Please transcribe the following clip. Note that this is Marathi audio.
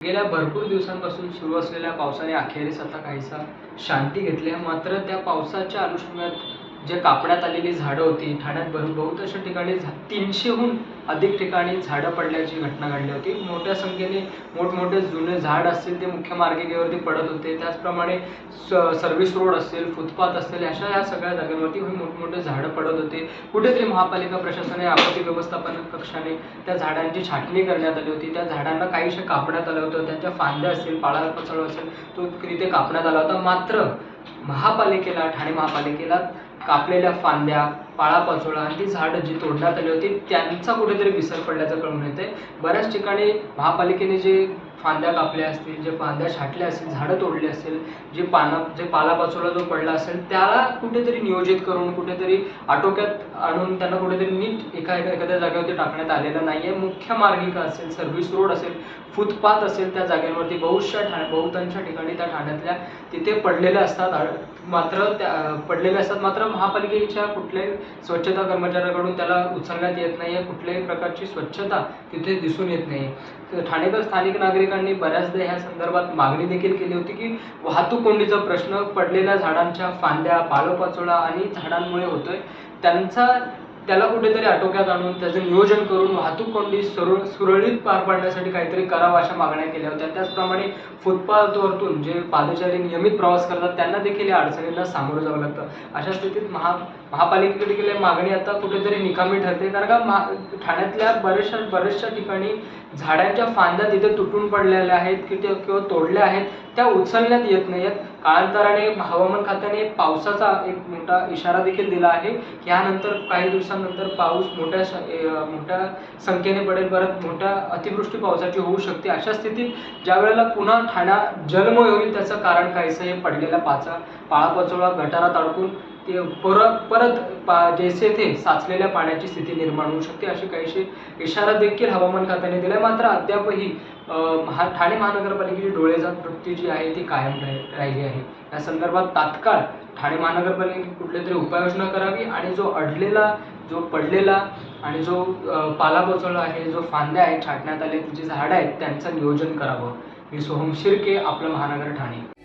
गेल्या भरपूर दिवसांपासून सुरू असलेल्या पावसाने अखेरीस आता काहीसा शांती घेतली आहे. मात्र त्या पावसाच्या अनुषंगात जे कापण्यात आलेली झाडं होती, ठाण्यात बहुत अशा ठिकाणी 300हून अधिक ठिकाणी झाडं पडल्याची घटना घडली होती. मोठ्या संख्येने मोठमोठे जुने झाड असतील ते मुख्य मार्गिकेवरती पडत होते. त्याचप्रमाणे सर्व्हिस रोड असेल, फुटपाथ असेल, अशा या सगळ्या जागांवरती मोठमोठे झाडं पडत होते. कुठेतरी महापालिका प्रशासनाने, आपत्ती व्यवस्थापन कक्षाने त्या झाडांची छाटणी करण्यात आली होती. त्या झाडांना काहीशे कापण्यात आलं होतं. त्यांच्या फांद्या असतील, पालापाचोळा असेल, तो तिथे कापण्यात आला होता. मात्र ठाणे महापालिकेला कापलेल्या फांद्या, पालापाचोळा आणि ती झाडं जी तोडण्यात आली होती त्यांचा कुठेतरी विसर पडल्याचं कळून येतंय. बऱ्याच ठिकाणी महापालिकेने जे फांद्या कापल्या असतील, जे फांद्या छाटल्या असतील, झाडं तोडली असेल, जे पालापाचोळा जो पडला असेल त्याला कुठेतरी नियोजित करून, कुठेतरी आटोक्यात आणून त्यांना कुठेतरी नीट एखाद्या जागेवरती टाकण्यात आलेलं नाहीये. मुख्य मार्गिका असेल, सर्व्हिस रोड असेल, फुटपाथ असेल, त्या जागेवरती बहुतांश ठिकाणी त्या ठाण्यातल्या तिथे पडलेल्या असतात. मात्र महापालिकेच्या कुठल्याही स्वच्छता कर्मचाऱ्याकडून त्याला उचलण्यात येत नाहीये. कुठल्याही प्रकारची स्वच्छता तिथे दिसून येत नाहीये. ठाणेकर स्थानिक नागरिकांनी बऱ्याचदा ह्या संदर्भात मागणी देखील केली होती की वाहतूक कोंडीचा प्रश्न पडलेल्या झाडांच्या फांद्या, पालापाचोळा आणि झाडांमुळे होतोय. त्याला कुठेतरी आटोक्यात आणून त्याचं नियोजन करून वाहतूक कोंडी सुरळीत पार पाडण्यासाठी काहीतरी करावं अशा मागण्या केल्या होत्या. त्याचप्रमाणे फुटपाथवरतून जे पादचारी नियमित प्रवास करतात त्यांना देखील या अडचणींना सामोरं जावं लागतं. अशा स्थितीत महापालिकेकडे देखील मागणी आता कुठेतरी निकामी ठरते. कारण का ठाण्यातल्या बऱ्याचशा ठिकाणी झाडांच्या फांद्या तिथे तुटून पडलेल्या आहेत किंवा तोडल्या आहेत, त्या उचलण्यात येत नाहीयेत. कालांतराने हवामान खात्याने पावसाचा एक मोठा इशारा देखील दिला आहे. यानंतर काही दिवसांनंतर पाऊस मोठ्या संख्येने पडेल. परत मोठ्या अतिवृष्टी पावसाची होऊ शकते. अशा स्थितीत ज्या वेळेला पुन्हा ठाण्यात जलमय होईल त्याचं कारण काहीसं हे पडलेल्या पालापाचोळा गटारात अडकून ते परत जैसे थे साचलेल्या पाण्याची स्थिती निर्माण होऊ शकते, अशी काहीशी इशारा देखील हवामान खात्याने दिलाय. मात्र अद्यापही ठाणे महानगरपालिकेची डोळेझाक वृत्ती जी आहे ती कायम राहिली आहे. या संदर्भात तात्काळ ठाणे महानगरपालिकेने कुठली तरी उपाययोजना करावी आणि जो पडलेला आणि जो पालापाचोळा आहे, जो फांद्या आहेत छाटण्यात आले, जी झाडं आहेत, त्यांचं नियोजन करावं. मी सोहम शिर्के, आपलं महानगर ठाणे.